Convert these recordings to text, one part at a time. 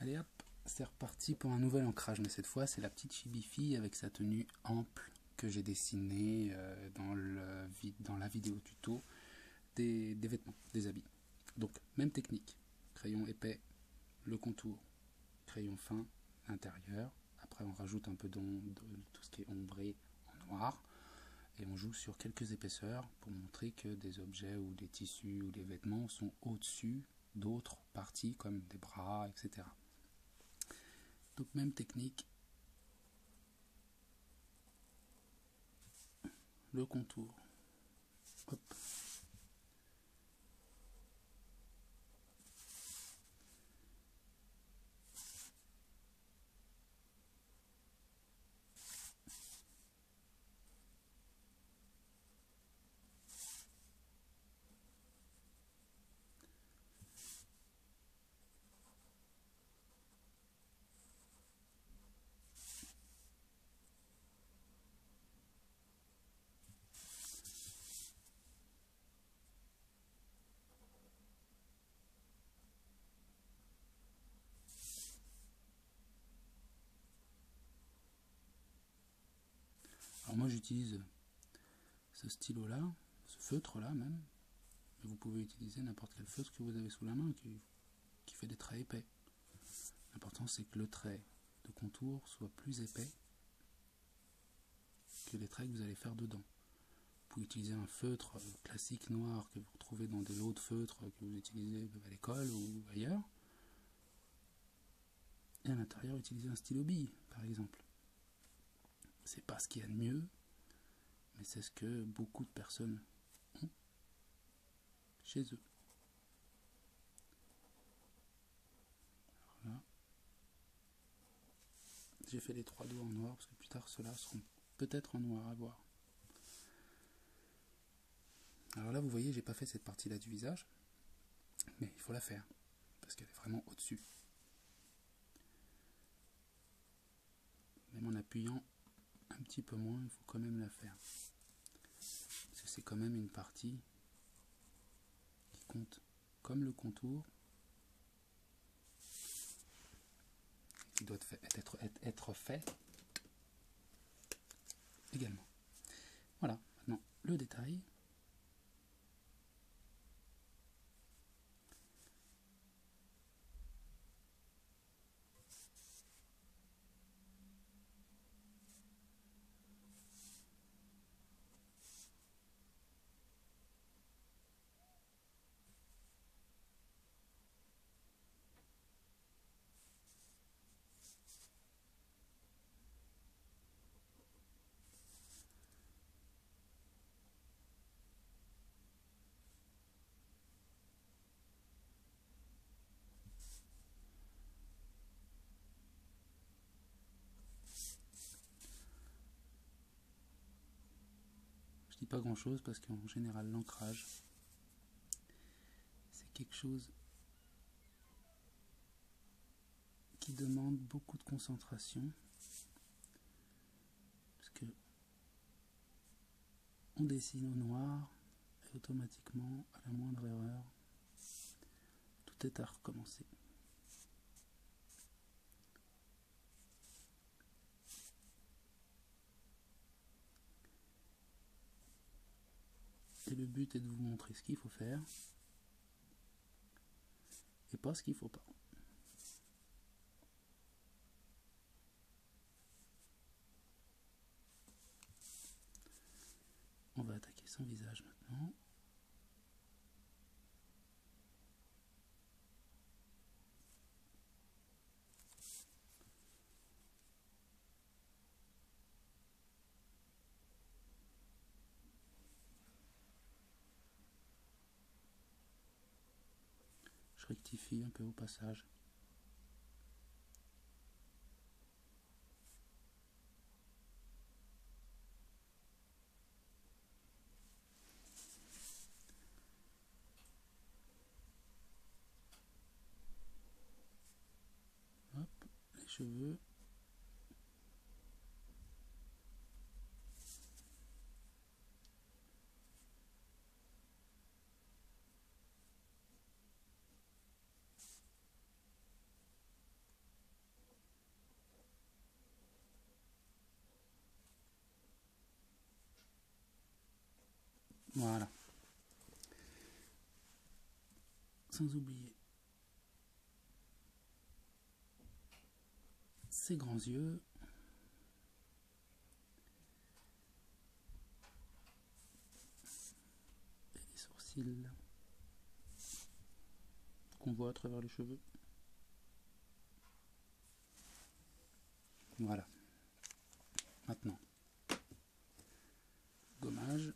Allez hop, c'est reparti pour un nouvel ancrage, mais cette fois c'est la petite Chibi-Fille avec sa tenue ample que j'ai dessinée dans la vidéo tuto des vêtements, des habits. Donc même technique, crayon épais, le contour, crayon fin, l'intérieur, après on rajoute un peu de tout ce qui est ombré en noir, et on joue sur quelques épaisseurs pour montrer que des objets ou des tissus ou des vêtements sont au-dessus d'autres parties comme des bras, etc. Donc même technique, le contour, hop. Alors moi j'utilise ce stylo là, ce feutre là même, mais vous pouvez utiliser n'importe quel feutre que vous avez sous la main qui fait des traits épais. L'important c'est que le trait de contour soit plus épais que les traits que vous allez faire dedans. Vous pouvez utiliser un feutre classique noir que vous retrouvez dans des lots de feutres que vous utilisez à l'école ou ailleurs, et à l'intérieur utiliser un stylo bille par exemple. C'est pas ce qu'il y a de mieux, mais c'est ce que beaucoup de personnes ont chez eux. Alors là, j'ai fait les 3 doigts en noir parce que plus tard ceux-là seront peut-être en noir à voir. Alors là vous voyez j'ai pas fait cette partie là du visage, mais il faut la faire parce qu'elle est vraiment au-dessus. Même en appuyant un petit peu moins, il faut quand même la faire. Parce que c'est quand même une partie qui compte comme le contour, qui doit être fait également. Voilà, maintenant le détail. Je dis pas grand chose parce qu'en général l'ancrage c'est quelque chose qui demande beaucoup de concentration parce que on dessine au noir et automatiquement à la moindre erreur tout est à recommencer. Et le but est de vous montrer ce qu'il faut faire et pas ce qu'il faut pas. On va attaquer son visage maintenant. Je rectifie un peu au passage. Hop, les cheveux. Voilà. Sans oublier ses grands yeux. Et les sourcils qu'on voit à travers les cheveux. Voilà. Maintenant, gommage.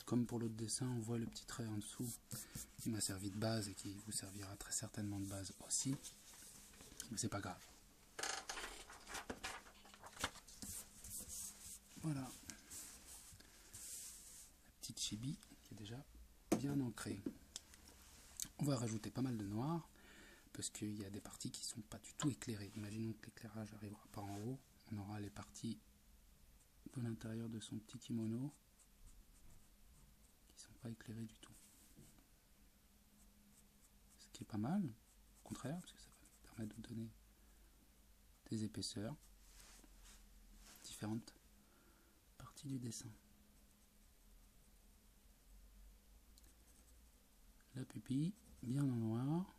Comme pour l'autre dessin, on voit le petit trait en dessous qui m'a servi de base et qui vous servira très certainement de base aussi. Mais c'est pas grave. Voilà. La petite chibi qui est déjà bien ancrée. On va rajouter pas mal de noir parce qu'il y a des parties qui ne sont pas du tout éclairées. Imaginons que l'éclairage n'arrivera pas en haut. On aura les parties de l'intérieur de son petit kimono qui ne sont pas éclairées du tout. Ce qui est pas mal, au contraire, parce que ça va permettre de donner des épaisseurs, différentes parties du dessin. La pupille, bien en noir.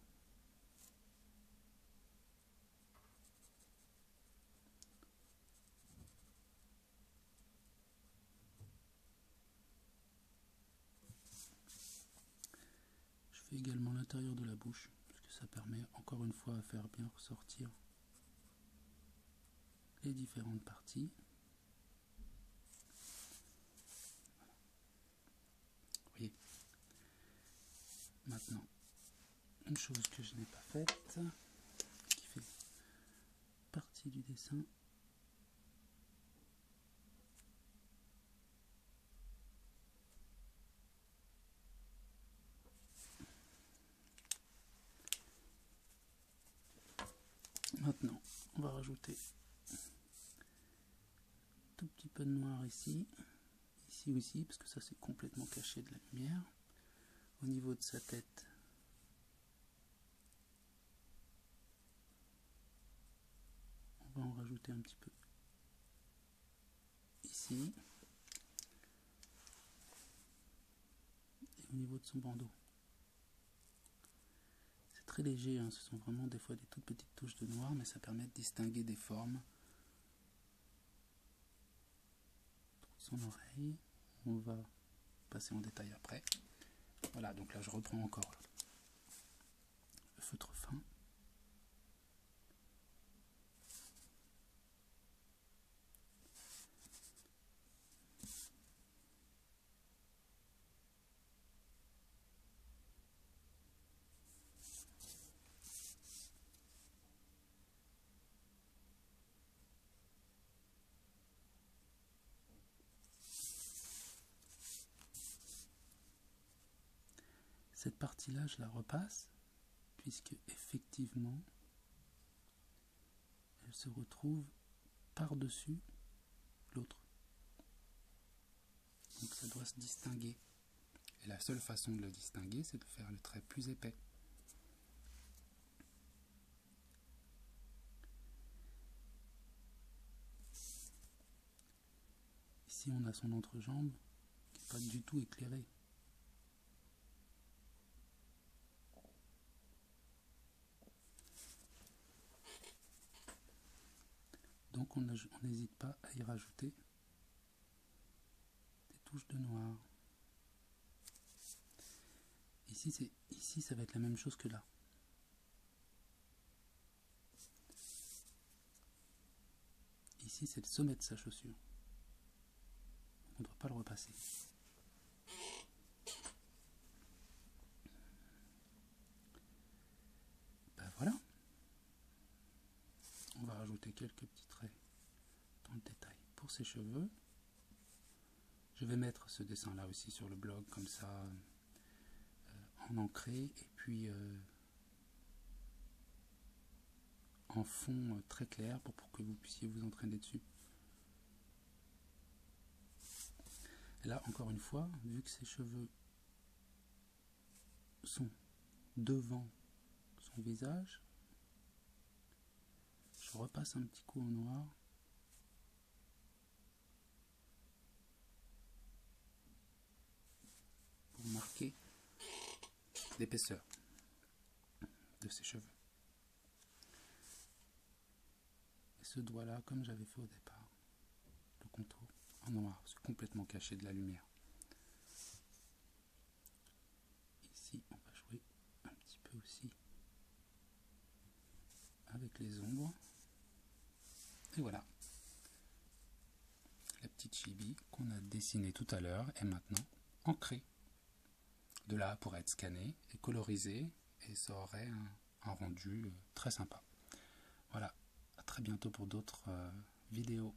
Je fais également l'intérieur de la bouche, parce que ça permet encore une fois à faire bien ressortir les différentes parties. Vous voyez. Maintenant, une chose que je n'ai pas faite, qui fait partie du dessin. Maintenant, on va rajouter un tout petit peu de noir ici, ici aussi, parce que ça c'est complètement caché de la lumière. Au niveau de sa tête, on va en rajouter un petit peu ici. Et au niveau de son bandeau. C'est très léger, hein, ce sont vraiment des fois des toutes petites touches de noir, mais ça permet de distinguer des formes. Son oreille, on va passer en détail après. Voilà, donc là je reprends encore le feutre fin. Cette partie-là, je la repasse, puisque effectivement, elle se retrouve par-dessus l'autre. Donc ça doit se distinguer. Et la seule façon de le distinguer, c'est de faire le trait plus épais. Ici, on a son entrejambe qui n'est pas du tout éclairée. Donc on n'hésite pas à y rajouter des touches de noir. Ici, ça va être la même chose que là. Ici, c'est le sommet de sa chaussure. On ne doit pas le repasser. Ben voilà. On va rajouter quelques petits traits dans le détail pour ses cheveux. Je vais mettre ce dessin là aussi sur le blog, comme ça en ancré et puis en fond très clair pour que vous puissiez vous entraîner dessus. Et là, encore une fois, vu que ses cheveux sont devant son visage, je repasse un petit coup au noir pour marquer l'épaisseur de ses cheveux. Et ce doigt là, comme j'avais fait au départ, le contour en noir, c'est complètement caché de la lumière. Ici, on va jouer un petit peu aussi avec les ombres. Et voilà, la petite chibi qu'on a dessinée tout à l'heure est maintenant ancrée. De là, pourrait être scannée et colorisée, et ça aurait un rendu très sympa. Voilà, à très bientôt pour d'autres vidéos.